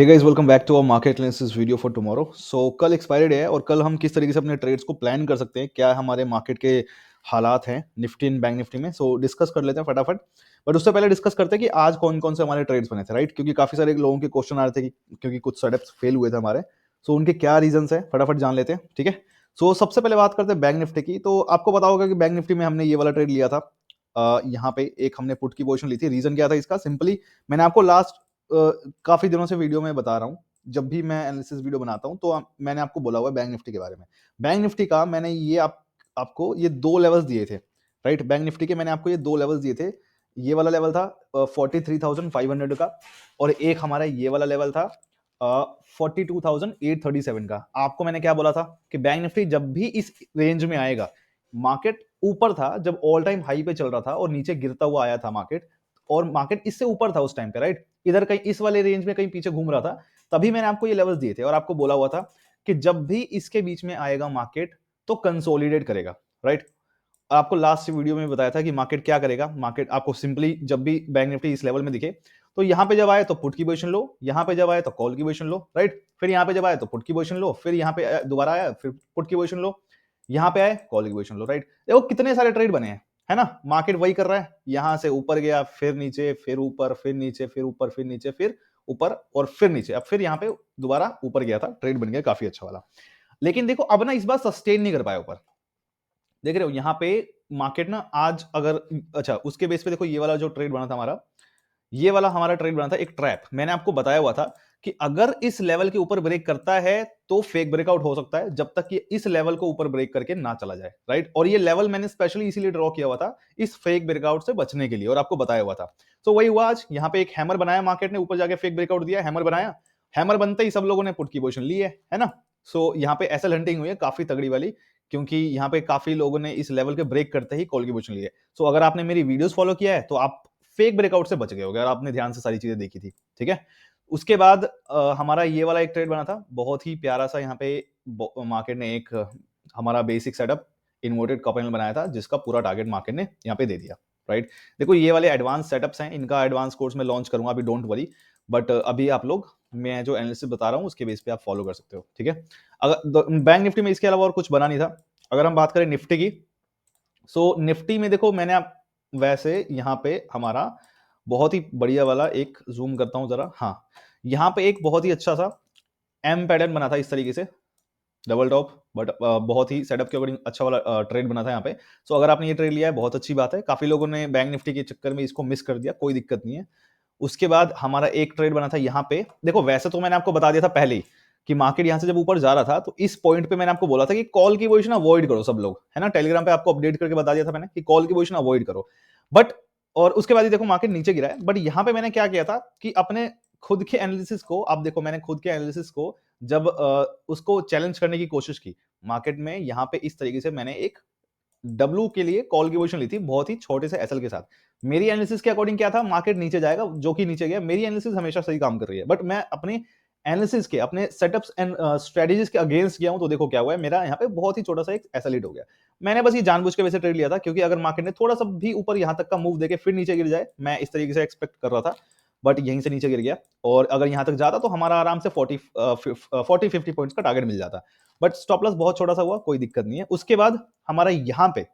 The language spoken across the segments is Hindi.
Hey guys, welcome back to our market analysis video for tomorrow. So कल एक्सपायरी डे है और कल हम किस तरीके से अपने ट्रेड्स को प्लान कर सकते हैं, क्या हमारे मार्केट के हालात हैं निफ्टी एंड बैंक निफ्टी में। सो डिस्कस कर लेते हैं फटाफट। बट उससे पहले डिस्कस करते हैं कि आज कौन कौन से हमारे ट्रेड्स बने थे, राइट? क्योंकि काफी सारे लोगों के क्वेश्चन आ रहे थे कि क्योंकि कुछ सेटअप्स फेल हुए थे हमारे। सो उनके क्या रीजंस है फटाफट जान लेते हैं, ठीक है। सो सबसे पहले बात करते हैं बैंक निफ्टी की। तो आपको पता होगा कि बैंक निफ्टी में हमने ये वाला ट्रेड लिया था। यहाँ पे एक हमने पुट की पोजीशन ली थी। रीजन क्या था इसका? सिंपली मैंने आपको लास्ट काफी दिनों से वीडियो में बता रहा हूँ। जब भी मैं एनालिसिस वीडियो बनाता हूँ तो मैंने आपको बोला हुआ है बैंक निफ्टी के बारे में। बैंक निफ्टी का मैंने ये आपको ये दो लेवल्स दिए थे, राइट? बैंक निफ्टी के मैंने आपको ये दो लेवल्स दिए थे। ये वाला लेवल था 43,500 का, और एक हमारा ये वाला लेवल था 42,837 का। आपको मैंने क्या बोला था कि बैंक निफ्टी जब भी इस रेंज में आएगा, मार्केट ऊपर था जब ऑल टाइम हाई पे चल रहा था और नीचे गिरता हुआ आया था मार्केट, और मार्केट इससे ऊपर था उस टाइम पे, राइट? इधर कहीं इस वाले रेंज में कहीं पीछे घूम रहा था। तभी मैंने आपको ये लेवल्स दिए थे और आपको बोला हुआ था कि जब भी इसके बीच में आएगा मार्केट तो कंसोलिडेट करेगा, राइट? आपको लास्ट वीडियो में बताया था कि मार्केट क्या करेगा। मार्केट आपको सिंपली जब भी बैंक निफ्टी इस लेवल में दिखे तो यहां पे जब आए तो पुट की पोजीशन लो, यहां पे जब आए तो कॉल की पोजीशन लो, राइट? फिर यहां पे जब आए तो पुट की पोजीशन लो, फिर यहां पे दोबारा आया फिर पुट की पोजीशन लो, यहां पे आए कॉल की पोजीशन लो, राइट? देखो कितने सारे ट्रेड बने हैं, है ना? मार्केट वही कर रहा है, यहां से ऊपर गया फिर नीचे फिर ऊपर फिर नीचे फिर ऊपर फिर नीचे फिर ऊपर और फिर नीचे, अब फिर यहां पे दोबारा ऊपर गया था, ट्रेड बन गया काफी अच्छा वाला। लेकिन देखो अब ना इस बार सस्टेन नहीं कर पाया ऊपर। देख रहे हो यहाँ पे मार्केट ना आज अगर अच्छा उसके बेस पे देखो, ये वाला जो ट्रेड बना था हमारा, ये वाला हमारा ट्रेड बना था एक ट्रैप। मैंने आपको बताया हुआ था कि अगर इस लेवल के ऊपर ब्रेक करता है तो फेक ब्रेकआउट हो सकता है, जब तक कि इस लेवल को ऊपर ब्रेक करके ना चला जाए, राइट? और ये लेवल मैंने स्पेशली इसीलिए ड्रॉ किया हुआ था इस फेक ब्रेकआउट से बचने के लिए, और आपको बताया हुआ था। तो वही हुआ आज, यहाँ पे एक हैमर बनाया मार्केट ने, ऊपर जाके फेक ब्रेकआउट दिया, हैमर बनाया। हैमर बनते ही सब लोगों ने पुट की पोजीशन ली है ना? सो यहाँ पे एसएल हंटिंग हुई है काफी तगड़ी वाली, क्योंकि यहाँ पे काफी लोगों ने इस लेवल के ब्रेक करते ही कॉल की पोजीशन ली है। सो अगर आपने मेरी वीडियोस फॉलो किया है तो आप फेक ब्रेकआउट से बच गए होगे, अगर आपने ध्यान से सारी चीजें देखी थी, ठीक है। उसके बाद हमारा ये वाला एक ट्रेड बना था बहुत ही प्यारा सा। यहाँ पे मार्केट ने एक हमारा basic setup inverted cup handle बनाया था, जिसका पूरा टारगेट मार्केट ने यहाँ पे दे दिया, राइट? देखो ये वाले एडवांस सेटअप्स हैं, इनका एडवांस कोर्स में लॉन्च करूंगा, अभी डोंट वरी। बट अभी आप लोग, मैं जो एनालिसिस बता रहा हूँ उसके बेस पे आप फॉलो कर सकते हो, ठीक है। अगर बैंक निफ्टी में इसके अलावा और कुछ बना नहीं था। अगर हम बात करें निफ्टी की, सो निफ्टी में देखो मैंने आप वैसे यहाँ पे हमारा बहुत ही बढ़िया वाला एक जूम करता हूं जरा, हाँ, यहाँ पे एक बहुत ही अच्छा सा एम पैटर्न बना था इस तरीके से, डबल टॉप। बट बहुत ही सेटअप के अकॉर्डिंग अच्छा वाला ट्रेड बना था यहाँ पे। सो अगर आपने ये ट्रेड लिया है बहुत अच्छी बात है। काफी लोगों ने बैंक निफ्टी के चक्कर में इसको मिस कर दिया, कोई दिक्कत नहीं है। उसके बाद हमारा एक ट्रेड बना था यहाँ पे। देखो वैसे तो मैंने आपको बता दिया था पहले ही कि मार्केट यहाँ से जब ऊपर जा रहा था तो इस पॉइंट पे मैंने आपको बोला था कि कॉल की पोजीशन अवॉइड करो सब लोग, है ना? टेलीग्राम पे आपको अपडेट करके बता दिया था मैंने कि कॉल की पोजीशन अवॉइड करो। बट और उसके बाद ही देखो मार्केट नीचे गिरा है। बट यहाँ पे मैंने क्या किया था कि अपने खुद के एनालिसिस को, आप देखो मैंने खुद के एनालिसिस को जब उसको चैलेंज करने की कोशिश की मार्केट में, यहाँ पे इस तरीके से मैंने एक डब्ल्यू के लिए कॉल की पोजीशन ली थी बहुत ही छोटे से एसएल के साथ। मेरी एनालिसिस के अकॉर्डिंग क्या था, मार्केट नीचे जाएगा, जो कि नीचे गया। मेरी एनालिसिस हमेशा सही काम कर रही है, बट मैं अपने एनालिसिस के, अपने सेटअप्स एंड स्ट्रेटजीज के अगेंस्ट गया हूं, तो देखो क्या हुआ है, मेरा यहाँ पे बहुत ही छोटा सा एक एसएल हिट हो गया। मैंने बस ये जानबूझ के वैसे ट्रेड लिया था, क्योंकि अगर मार्केट ने थोड़ा सा भी ऊपर यहाँ तक का मूव देके फिर नीचे गिर जाए, मैं इस तरीके से एक्सपेक्ट कर रहा था। बट यहीं से नीचे गिर गया, और अगर यहाँ तक जाता तो हमारा आराम से 40-50 पॉइंट्स का टारगेट मिल जाता। बट स्टॉप लॉस बहुत छोटा सा हुआ, कोई दिक्कत नहीं है। उसके बाद हमारा यहाँ पे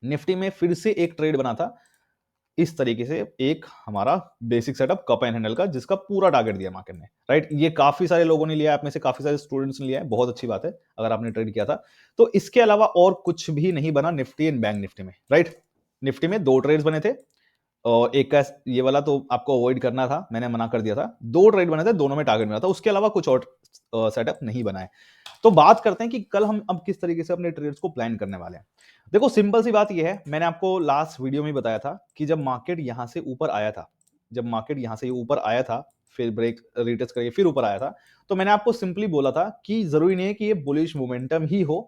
निफ्टी में फिर से एक ट्रेड बना था इस तरीके से, एक हमारा basic setup cup and handle का, जिसका पूरा टारगेट दिया मार्केट ने, राइट? ये काफी सारे लोगों ने लिया है, आप में से काफी सारे स्टूडेंट्स ने लिया है, बहुत अच्छी बात है अगर आपने ट्रेड किया था। तो इसके अलावा और कुछ भी नहीं बना निफ्टी एंड बैंक निफ्टी में, राइट? निफ्टी में दो ट्रेड्स बने थे, और एक का ये वाला तो आपको अवॉइड करना था, मैंने मना कर दिया था। दो ट्रेड बने थे, दोनों में टारगेट मिला था, उसके अलावा कुछ और सेटअप नहीं बना है। तो बात करते हैं कि कल हम अब किस तरीके से अपने ट्रेड्स को प्लान करने वाले हैं। देखो सिंपल सी बात यह है, मैंने आपको लास्ट वीडियो में बताया था कि जब मार्केट यहां से ऊपर आया था, जब मार्केट यहां से ऊपर आया था, फिर ब्रेक रिटेस्ट करके फिर ऊपर आया था, तो मैंने आपको सिंपली बोला था कि जरूरी नहीं है कि ये बुलिश मोमेंटम ही हो,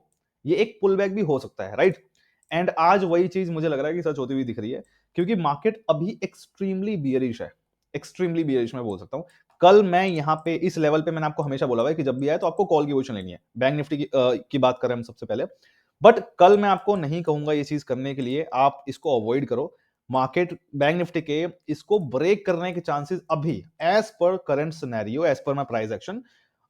ये एक पुल बैक भी हो सकता है, राइट? एंड आज वही चीज मुझे लग रहा है कि सच होती हुई दिख रही है, क्योंकि मार्केट अभी एक्सट्रीमली बियरिश है, एक्सट्रीमली बियरिश मैं बोल सकता हूं। कल मैं यहाँ पे इस लेवल पे मैंने आपको हमेशा बोला हुआ है कि जब भी आए तो आपको कॉल की पोजीशन लेनी है। बैंक निफ्टी की बात करें हम सबसे पहले, बट कल मैं आपको नहीं कहूंगा ये चीज करने के लिए आप इसको अवॉइड करो। मार्केट बैंक निफ्टी के इसको ब्रेक करने के चांसेस अभी as per current scenario, as per my price action,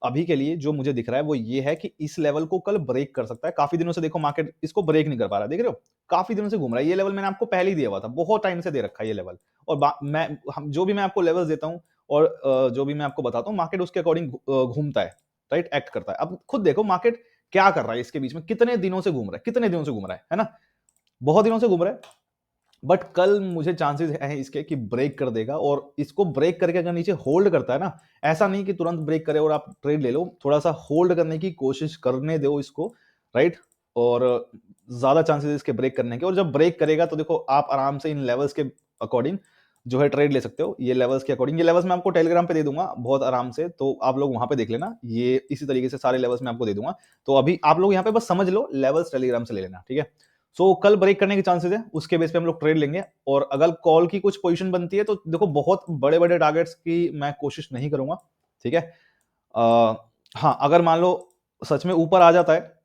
अभी के लिए जो मुझे दिख रहा है वो ये है कि इस लेवल को कल ब्रेक कर सकता है। काफी दिनों से देखो मार्केट इसको ब्रेक नहीं कर पा रहा, देख रहे हो काफी दिनों से घूम रहा है। ये लेवल मैंने आपको पहले ही दिया हुआ था, बहुत टाइम से दे रखा है ये लेवल। और जो भी मैं आपको लेवल्स देता हूँ और जो भी मैं आपको बताता हूँ, मार्केट उसके अकॉर्डिंग घूमता है, राइट, एक्ट करता है। अब खुद देखो मार्केट क्या कर रहा है इसके बीच में, कितने दिनों से घूम रहा है, कितने दिनों से घूम रहा है ना, बहुत दिनों से घूम रहा है। बट कल मुझे चांसेस हैं इसके कि ब्रेक कर देगा, और इसको ब्रेक करके अगर नीचे होल्ड करता है ना, ऐसा नहीं कि तुरंत ब्रेक करे और आप ट्रेड ले लो, थोड़ा सा होल्ड करने की कोशिश करने दो इसको, राइट। और ज्यादा चांसेस इसके ब्रेक करने के, और जब ब्रेक करेगा तो देखो आप आराम से इन लेवल्स के अकॉर्डिंग जो है ट्रेड ले सकते हो। ये लेवल्स के अकॉर्डिंग, ये लेवल्स मैं आपको टेलीग्राम पे दे दूंगा बहुत आराम से, तो आप लोग वहां पे देख लेना। ये इसी तरीके से सारे लेवल्स मैं आपको दे दूंगा, तो अभी आप लोग यहाँ पे बस समझ लो, लेवल्स टेलीग्राम से ले लेना, ठीक है। सो कल ब्रेक करने के चांसेस है, उसके बेस पे हम लोग ट्रेड लेंगे। और अगर कॉल की कुछ पोजीशन बनती है तो देखो बहुत बड़े बड़े टारगेट्स की मैं कोशिश नहीं करूंगा, ठीक है। हाँ, अगर मान लो सच में ऊपर आ जाता है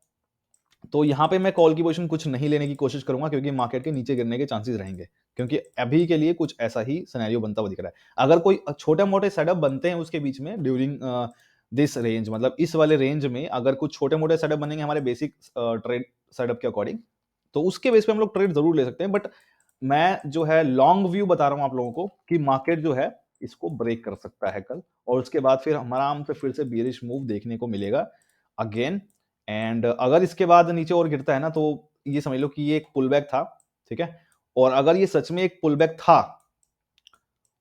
तो यहां पे मैं कॉल की पोजीशन कुछ नहीं लेने की कोशिश करूंगा, क्योंकि मार्केट के नीचे गिरने के चांसेस रहेंगे, क्योंकि अभी के लिए कुछ ऐसा ही सिनेरियो बनता हुआ दिख रहा है। अगर कोई छोटे मोटे सेटअप बनते हैं उसके बीच में ड्यूरिंग दिस रेंज, मतलब इस वाले रेंज में अगर कुछ छोटे मोटे सेटअप बनेंगे हमारे बेसिक ट्रेड सेटअप के अकॉर्डिंग, तो उसके बेस पे हम लोग ट्रेड जरूर ले सकते हैं। बट मैं जो है लॉन्ग व्यू बता रहा हूं आप लोगों को कि मार्केट जो है इसको ब्रेक कर सकता है कल, और उसके बाद फिर हम आराम से फिर से बियरिश मूव देखने को मिलेगा अगेन। एंड अगर इसके बाद नीचे और गिरता है ना, तो ये समझ लो कि ये एक पुल बैक था, ठीक है। और अगर ये सच में एक पुल बैक था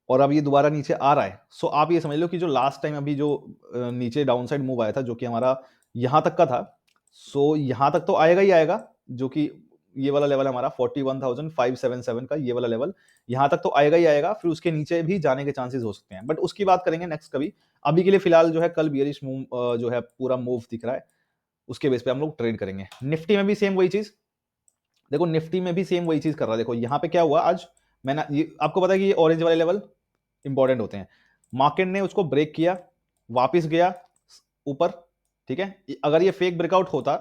और अब ये दोबारा नीचे आ रहा है, सो आप ये समझ लो कि जो लास्ट टाइम अभी जो नीचे डाउनसाइड मूव आया था जो कि हमारा यहां तक का था, सो यहां तक तो आएगा ही आएगा, जो कि ये वाला लेवल हमारा 41,577 का ये वाला लेवल यहां तक तो आएगा ही आएगा। फिर उसके नीचे भी जाने के चांसेस हो सकते हैं, बट उसकी बात करेंगे नेक्स्ट कभी। अभी के लिए फिलहाल जो है कल बियरिश मूव जो है पूरा मूव दिख रहा है, उसके बेस पे हम लोग ट्रेड करेंगे। निफ्टी में भी सेम वही चीज, देखो निफ्टी में भी सेम वही चीज कर रहा है। देखो यहाँ पे क्या हुआ आज, मैंने ये आपको पता है कि ये ऑरेंज वाले लेवल इंपॉर्टेंट होते हैं। मार्केट ने उसको ब्रेक किया, वापस गया ऊपर, ठीक है। अगर ये फेक ब्रेकआउट होता,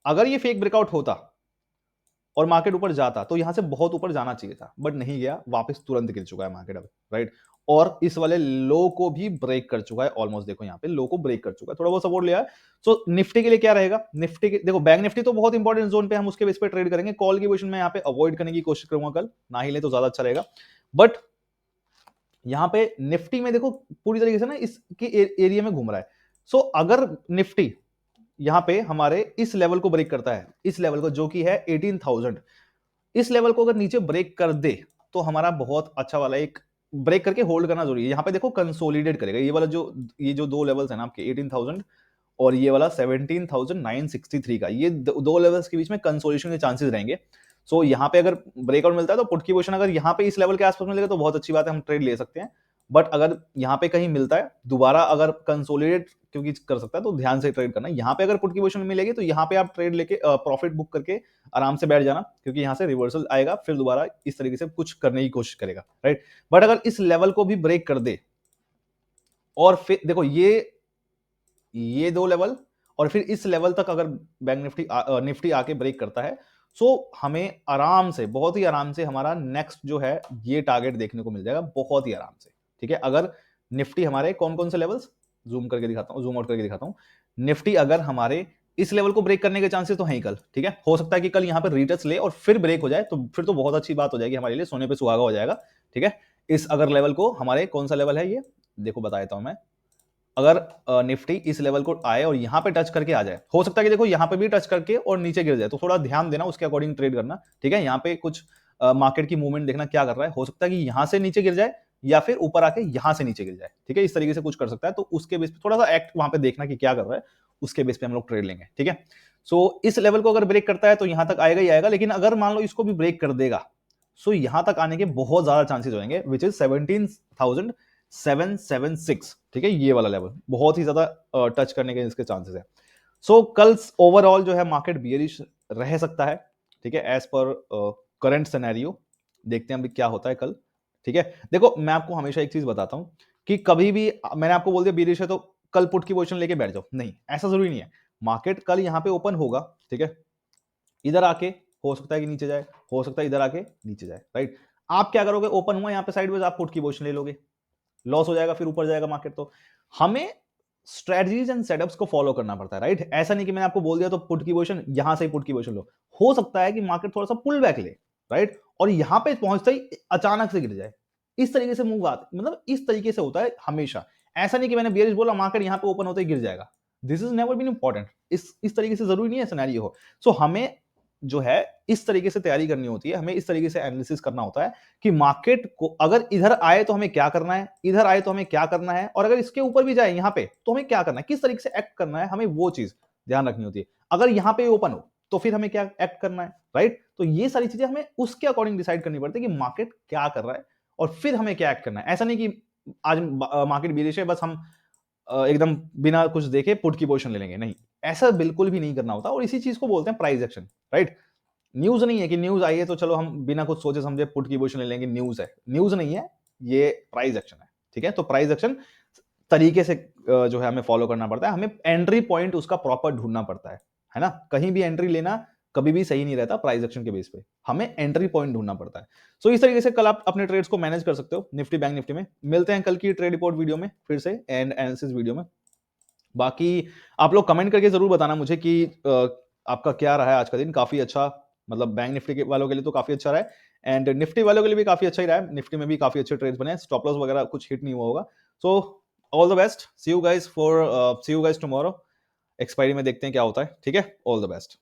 अगर ये फेक ब्रेकआउट होता और मार्केट ऊपर जाता तो यहां से बहुत ऊपर जाना चाहिए था, बट नहीं गया, वापस तुरंत गिर चुका है मार्केट अब, राइट। और इस वाले लो को भी ब्रेक कर चुका है ऑलमोस्ट, देखो यहाँ पे लो को ब्रेक कर चुका है, थोड़ा बहुत सपोर्ट लिया है। सो निफ्टी के लिए क्या रहेगा, निफ्टी के देखो बैंक निफ्टी तो बहुत इंपॉर्टेंट जोन पे हम उसके बेस पे ट्रेड करेंगे। कॉल की पोजीशन में यहाँ पे अवॉइड करने की कोशिश करूंगा, कल ना ही ले तो ज्यादा अच्छा रहेगा। बट यहाँ पे निफ्टी में देखो पूरी तरीके से ना इसके एरिया में घूम रहा है। सो अगर निफ्टी यहाँ पे हमारे इस लेवल को ब्रेक करता है, इस लेवल को जो कि है 18,000, इस लेवल को अगर नीचे ब्रेक कर दे तो हमारा बहुत अच्छा वाला एक ब्रेक करके होल्ड करना जरूरी है। यहाँ पे देखो कंसोलिडेट करेगा ये वाला जो, ये जो दो लेवल्स है ना आपके 18,000 और ये वाला 17,963 का, ये दो लेवल्स के बीच में कंसोलिडेशन के चांसेस रहेंगे। सो यहाँ पे अगर ब्रेकआउट मिलता है तो पुट की पोजीशन अगर यहाँ पे इस लेवल के आसपास मिलेगा तो बहुत अच्छी बात है, हम ट्रेड ले सकते हैं। बट अगर यहाँ पे कहीं मिलता है दोबारा, अगर कंसोलिडेट क्योंकि कर सकता है तो ध्यान से ट्रेड करना। यहाँ पे अगर पुट की पोजीशन मिलेगी तो यहाँ पे आप ट्रेड लेके प्रॉफिट बुक करके आराम से बैठ जाना, क्योंकि यहाँ से रिवर्सल आएगा फिर दोबारा इस तरीके से कुछ करने की कोशिश करेगा, राइट। बट अगर इस लेवल को भी ब्रेक कर दे और फिर देखो ये दो लेवल और फिर इस लेवल तक अगर बैंक निफ्टी आके ब्रेक करता है, सो हमें आराम से, बहुत ही आराम से हमारा नेक्स्ट जो है ये टारगेट देखने को मिल जाएगा, बहुत ही आराम से, ठीक है। अगर निफ्टी हमारे कौन कौन से लेवल्स, जूम करके दिखाता हूं, जूम आउट करके दिखाता हूं। निफ्टी अगर हमारे इस लेवल को ब्रेक करने के चांसेस तो हैं ही कल, ठीक है। हो सकता है कि कल यहां पर रीटेस्ट ले और फिर ब्रेक हो जाए, तो फिर तो बहुत अच्छी बात हो जाएगी हमारे लिए, सोने पे सुहागा हो जाएगा, ठीक है। इस अगर लेवल को हमारे, कौन सा लेवल है ये, देखो बता देता हूं मैं। अगर निफ्टी इस लेवल को आए और यहां पे टच करके आ जाए, हो सकता है कि देखो यहां पे भी टच करके और नीचे गिर जाए, तो थोड़ा ध्यान देना उसके अकॉर्डिंग ट्रेड करना, ठीक है। यहां पे कुछ मार्केट की मूवमेंट देखना क्या कर रहा है, हो सकता है कि यहां से नीचे गिर जाए या फिर ऊपर आके यहां से नीचे गिर जाए, ठीक है। इस तरीके से कुछ कर सकता है, तो उसके बेस पे थोड़ा सा एक्ट वहां पे देखना कि क्या कर रहा है, उसके बेस पे हम लोग ट्रेड लेंगे, ठीक है। सो इस लेवल को अगर ब्रेक करता है तो यहां तक आएगा ही आएगा, लेकिन अगर मान लो इसको भी ब्रेक कर देगा, सो यहां तक आने के बहुत ज्यादा चांसेस हो जाएंगे, विच इज 17,776, ठीक है। ये वाला लेवल बहुत ही ज्यादा टच करने के इसके चांसेस है। सो कल ओवरऑल जो है मार्केट बियरिश रह सकता है, ठीक है, एज पर करंट सिनेरियो। देखते हैं अभी क्या होता है कल, ठीक है। देखो मैं आपको हमेशा एक चीज बताता हूं कि कभी भी मैंने आपको बोल दिया बियरिश है तो कल पुट की पोजीशन लेके बैठ जाओ, नहीं, ऐसा जरूरी नहीं है। मार्केट कल यहां पे ओपन होगा, ठीक है, इधर आके हो सकता है कि नीचे जाए, हो सकता है इधर आके नीचे जाए, राइट। आप क्या करोगे, ओपन हुआ यहाँ पे साइडवेज, आप पुट की पोजीशन ले लोगे, लॉस हो जाएगा, फिर ऊपर जाएगा मार्केट। तो हमें स्ट्रेटजीज एंड सेटअप्स को फॉलो करना पड़ता है, राइट। ऐसा नहीं कि मैंने आपको बोल दिया तो पुट की पोजीशन, यहां से ही पुट की पोजीशन लो। हो सकता है कि मार्केट थोड़ा सा पुल बैक ले, राइट, और यहां पे पहुंचते ही अचानक से गिर जाए। इस तरीके से मूव आते, मतलब इस तरीके से होता है हमेशा। ऐसा नहीं कि मैंने बियरिश बोला मार्केट यहां पे ओपन होते ही गिर जाएगा। This is never been important. इस तरीके से जरूरी नहीं है सिनेरियो हो। सो हमें जो है इस तरीके से तैयारी करनी होती है, हमें इस तरीके से एनालिसिस करना होता है कि मार्केट को अगर इधर आए तो हमें क्या करना है, इधर आए तो हमें क्या करना है, और अगर इसके ऊपर भी जाए यहां पे तो हमें क्या करना है, किस तरीके से एक्ट करना है, हमें वो चीज ध्यान रखनी होती है। अगर यहां पे ओपन हो तो फिर हमें क्या एक्ट करना है, राइट। तो ये सारी चीजें हमें उसके अकॉर्डिंग डिसाइड करनी पड़ती है कि मार्केट क्या कर रहा है और फिर हमें क्या एक्ट करना है। ऐसा नहीं कि आज मार्केट बेरिश है बस हम एकदम बिना कुछ देखे पुट की पोजीशन ले लेंगे, नहीं, ऐसा बिल्कुल भी नहीं करना होता। और इसी चीज को बोलते हैं प्राइस एक्शन, राइट। न्यूज नहीं है कि न्यूज आई है तो चलो हम बिना कुछ सोचे समझे पुट की पोजीशन ले लेंगे, न्यूज है, न्यूज नहीं है, ये प्राइस एक्शन है, ठीक है। तो प्राइस एक्शन तरीके से जो है हमें फॉलो करना पड़ता है, हमें एंट्री पॉइंट उसका प्रॉपर ढूंढना पड़ता है ना। कहीं भी एंट्री लेना कभी भी सही नहीं रहता प्राइस एक्शन के बेस पे, हमें एंट्री पॉइंट ढूंढना पड़ता है। सो इस तरीके से कल आप अपने ट्रेड्स को मैनेज कर सकते हो निफ्टी बैंक निफ्टी में। मिलते हैं कल की ट्रेड रिपोर्ट वीडियो में फिर से, एंड एनालिसिस वीडियो में। बाकी आप लोग कमेंट करके जरूर बताना मुझे कि आपका क्या रहा है आज का दिन। काफी अच्छा, मतलब बैंक निफ्टी के वालों के लिए तो काफी अच्छा रहा है, एंड निफ्टी वालों के लिए भी काफी अच्छा ही रहा है। निफ्टी में भी काफी अच्छे ट्रेड्स बने हैं, स्टॉप लॉस वगैरह कुछ हिट नहीं हुआ होगा। So all the best, see you guys tomorrow. Expiry में देखते हैं क्या होता है, ठीक है। All the best.